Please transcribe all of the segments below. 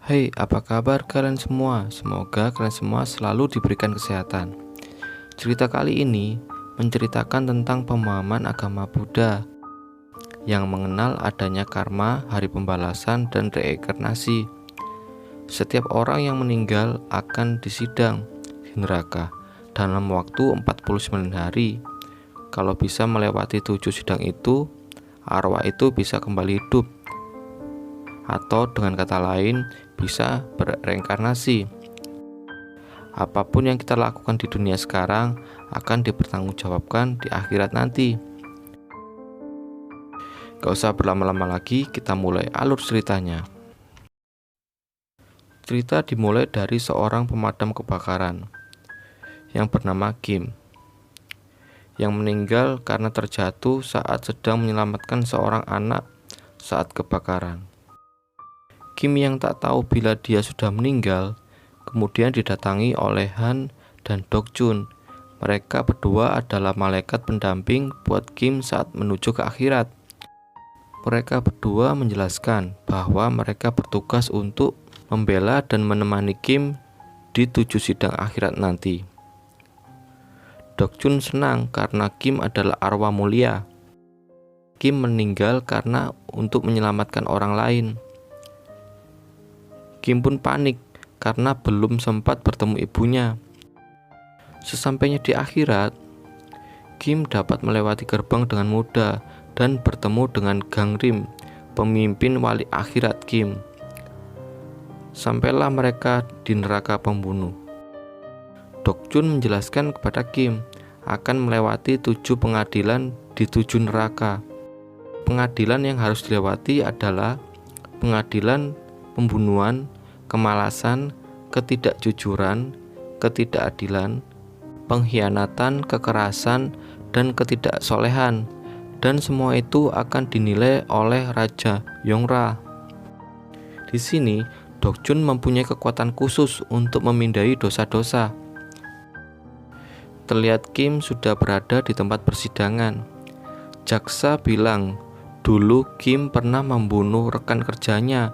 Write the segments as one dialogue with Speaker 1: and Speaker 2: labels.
Speaker 1: Hai, apa kabar kalian semua? Semoga kalian semua selalu diberikan kesehatan. Cerita kali ini menceritakan tentang pemahaman agama Buddha yang mengenal adanya karma, hari pembalasan, dan reinkarnasi. Setiap orang yang meninggal akan disidang di neraka dalam waktu 49 hari. Kalau bisa melewati 7 sidang itu, arwah itu bisa kembali hidup, atau dengan kata lain bisa berreinkarnasi. Apapun yang kita lakukan di dunia sekarang akan dipertanggungjawabkan di akhirat nanti. Gak usah berlama-lama lagi, kita mulai alur ceritanya. Cerita dimulai dari seorang pemadam kebakaran yang bernama Kim, yang meninggal karena terjatuh saat sedang menyelamatkan seorang anak saat kebakaran. Kim yang tak tahu bila dia sudah meninggal, kemudian didatangi oleh Han dan Dok Chun. Mereka berdua adalah malaikat pendamping buat Kim saat menuju ke akhirat. Mereka berdua menjelaskan bahwa mereka bertugas untuk membela dan menemani Kim di 7 sidang akhirat nanti. Dok Chun senang karena Kim adalah arwah mulia. Kim meninggal karena untuk menyelamatkan orang lain. Kim pun panik karena belum sempat bertemu ibunya. Sesampainya di akhirat, Kim dapat melewati gerbang dengan mudah dan bertemu dengan Gangrim, pemimpin wali akhirat Kim. Sampailah mereka di neraka pembunuh. Dok Chun menjelaskan kepada Kim akan melewati 7 pengadilan di 7 neraka. Pengadilan yang harus dilewati adalah pengadilan pembunuhan, kemalasan, ketidakjujuran, ketidakadilan, pengkhianatan, kekerasan, dan ketidaksolehan. Dan semua itu akan dinilai oleh Raja Yongra. Di sini, Dok Chun mempunyai kekuatan khusus untuk memindai dosa-dosa. Terlihat Kim sudah berada di tempat persidangan. Jaksa bilang, dulu Kim pernah membunuh rekan kerjanya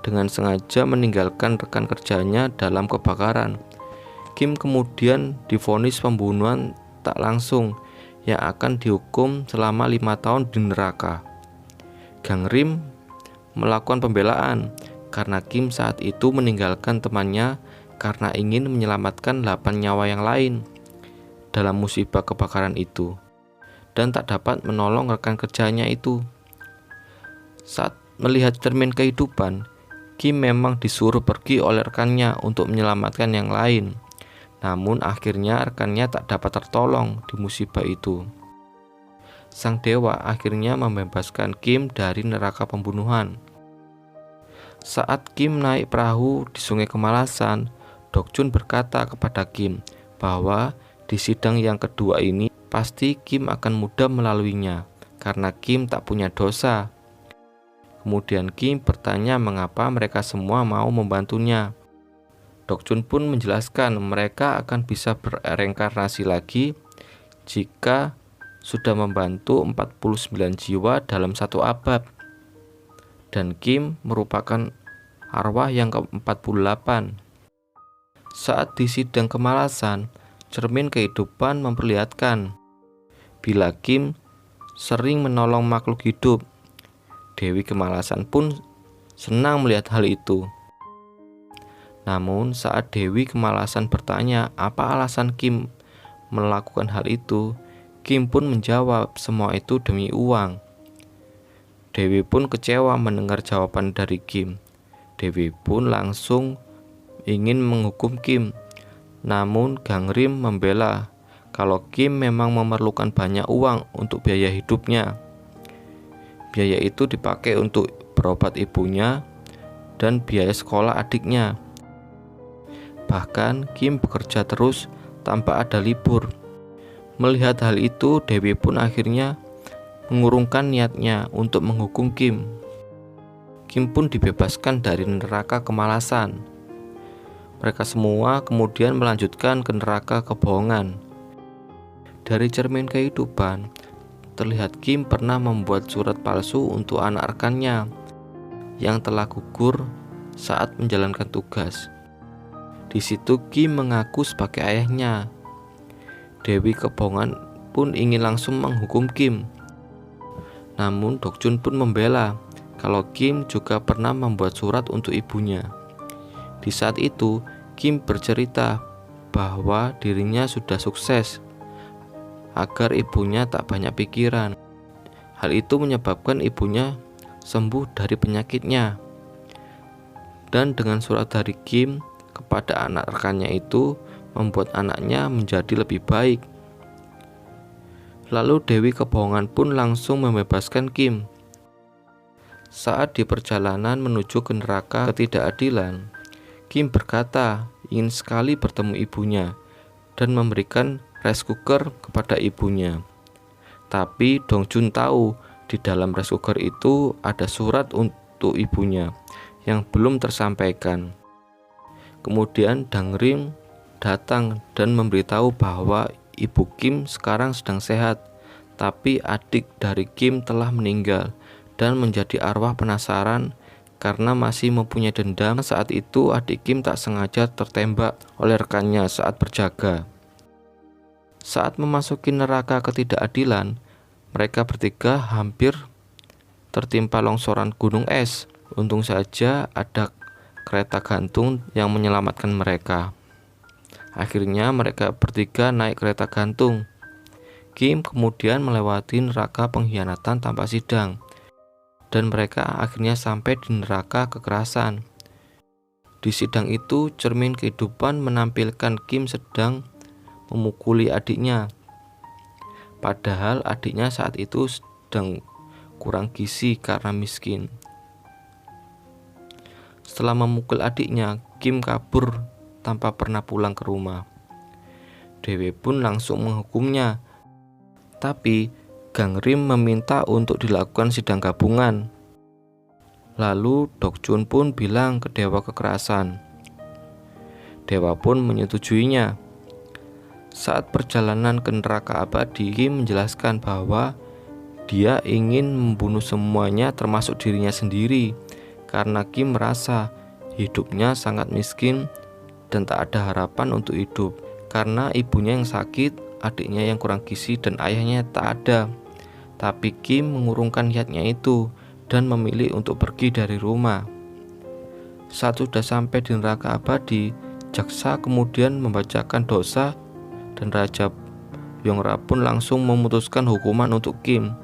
Speaker 1: dengan sengaja meninggalkan rekan kerjanya dalam kebakaran. Kim kemudian divonis pembunuhan tak langsung yang akan dihukum selama 5 tahun di neraka. Gangrim melakukan pembelaan karena Kim saat itu meninggalkan temannya karena ingin menyelamatkan 8 nyawa yang lain dalam musibah kebakaran itu dan tak dapat menolong rekan kerjanya itu. Saat melihat cermin kehidupan, Kim memang disuruh pergi oleh rekannya untuk menyelamatkan yang lain. Namun akhirnya rekannya tak dapat tertolong di musibah itu. Sang dewa akhirnya membebaskan Kim dari neraka pembunuhan. Saat Kim naik perahu di Sungai Kemalasan, Dok Chun berkata kepada Kim bahwa di sidang yang kedua ini pasti Kim akan mudah melaluinya karena Kim tak punya dosa. Kemudian Kim bertanya mengapa mereka semua mau membantunya. Dok Chun pun menjelaskan mereka akan bisa berreinkarnasi lagi jika sudah membantu 49 jiwa dalam 1 abad. Dan Kim merupakan arwah yang ke-48. Saat di sidang kemalasan, cermin kehidupan memperlihatkan bila Kim sering menolong makhluk hidup. Dewi Kemalasan pun senang melihat hal itu. Namun saat Dewi Kemalasan bertanya apa alasan Kim melakukan hal itu, Kim pun menjawab semua itu demi uang. Dewi pun kecewa mendengar jawaban dari Kim. Dewi pun langsung ingin menghukum Kim. Namun Gangrim membela kalau Kim memang memerlukan banyak uang untuk biaya hidupnya. Biaya itu dipakai untuk berobat ibunya dan biaya sekolah adiknya. Bahkan Kim bekerja terus tanpa ada libur. Melihat hal itu, Dewi pun akhirnya mengurungkan niatnya untuk menghukum Kim. Kim pun dibebaskan dari neraka kemalasan. Mereka semua kemudian melanjutkan ke neraka kebohongan. Dari cermin kehidupan, terlihat Kim pernah membuat surat palsu untuk anak rekannya yang telah gugur saat menjalankan tugas. Di situ Kim mengaku sebagai ayahnya. Dewi Kebohongan pun ingin langsung menghukum Kim. Namun Dokjun pun membela kalau Kim juga pernah membuat surat untuk ibunya. Di saat itu Kim bercerita bahwa dirinya sudah sukses agar ibunya tak banyak pikiran. Hal itu menyebabkan ibunya sembuh dari penyakitnya. Dan dengan surat dari Kim kepada anak rekannya itu membuat anaknya menjadi lebih baik. Lalu Dewi Kebohongan pun langsung membebaskan Kim. Saat di perjalanan menuju ke neraka ketidakadilan, Kim berkata ingin sekali bertemu ibunya dan memberikan rice cooker kepada ibunya. Tapi Dongjun tahu di dalam rice cooker itu ada surat untuk ibunya yang belum tersampaikan. Kemudian Dangrim datang dan memberitahu bahwa ibu Kim sekarang sedang sehat, tapi adik dari Kim telah meninggal dan menjadi arwah penasaran karena masih mempunyai dendam. Saat itu adik Kim tak sengaja tertembak oleh rekannya saat berjaga. Saat memasuki neraka ketidakadilan, mereka bertiga hampir tertimpa longsoran gunung es. Untung saja ada kereta gantung yang menyelamatkan mereka. Akhirnya mereka bertiga naik kereta gantung. Kim kemudian melewati neraka pengkhianatan tanpa sidang, dan mereka akhirnya sampai di neraka kekerasan. Di sidang itu, cermin kehidupan menampilkan Kim sedang memukuli adiknya. Padahal adiknya saat itu sedang kurang gizi karena miskin. Setelah memukul adiknya, Kim kabur tanpa pernah pulang ke rumah. Dewi pun langsung menghukumnya. Tapi Gangrim meminta untuk dilakukan sidang gabungan. Lalu Dokjun pun bilang ke Dewa Kekerasan. Dewa pun menyetujuinya. Saat perjalanan ke neraka abadi, Kim menjelaskan bahwa dia ingin membunuh semuanya termasuk dirinya sendiri karena Kim merasa hidupnya sangat miskin dan tak ada harapan untuk hidup karena ibunya yang sakit, adiknya yang kurang gizi dan ayahnya tak ada. Tapi Kim mengurungkan niatnya itu dan memilih untuk pergi dari rumah. Saat sudah sampai di neraka abadi, jaksa kemudian membacakan dosa dan Raja Yongra pun langsung memutuskan hukuman untuk Kim.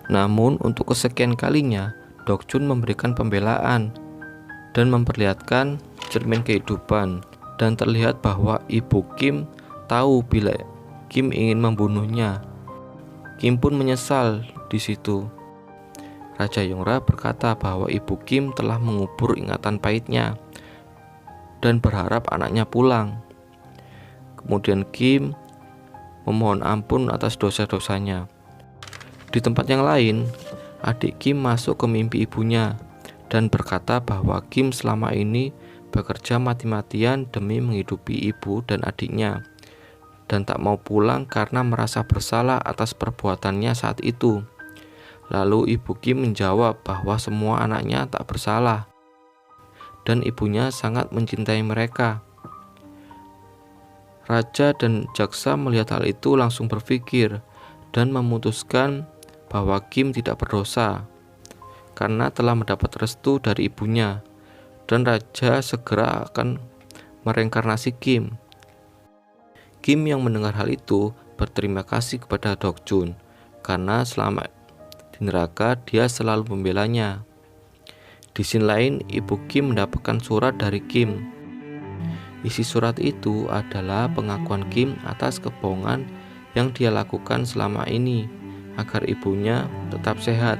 Speaker 1: Namun untuk kesekian kalinya, Dokjun memberikan pembelaan dan memperlihatkan cermin kehidupan, dan terlihat bahwa ibu Kim tahu bila Kim ingin membunuhnya. Kim pun menyesal di situ. Raja Yongra berkata bahwa ibu Kim telah mengubur ingatan pahitnya dan berharap anaknya pulang. Kemudian Kim memohon ampun atas dosa-dosanya. Di tempat yang lain, adik Kim masuk ke mimpi ibunya dan berkata bahwa Kim selama ini bekerja mati-matian demi menghidupi ibu dan adiknya dan tak mau pulang karena merasa bersalah atas perbuatannya saat itu. Lalu ibu Kim menjawab bahwa semua anaknya tak bersalah dan ibunya sangat mencintai mereka. Raja dan jaksa melihat hal itu langsung berpikir dan memutuskan bahwa Kim tidak berdosa karena telah mendapat restu dari ibunya, dan raja segera akan mereinkarnasi Kim. Kim yang mendengar hal itu berterima kasih kepada Dokjun karena selama di neraka dia selalu membelanya. Di sisi lain, ibu Kim mendapatkan surat dari Kim. Isi surat itu adalah pengakuan Kim atas kebohongan yang dia lakukan selama ini agar ibunya tetap sehat.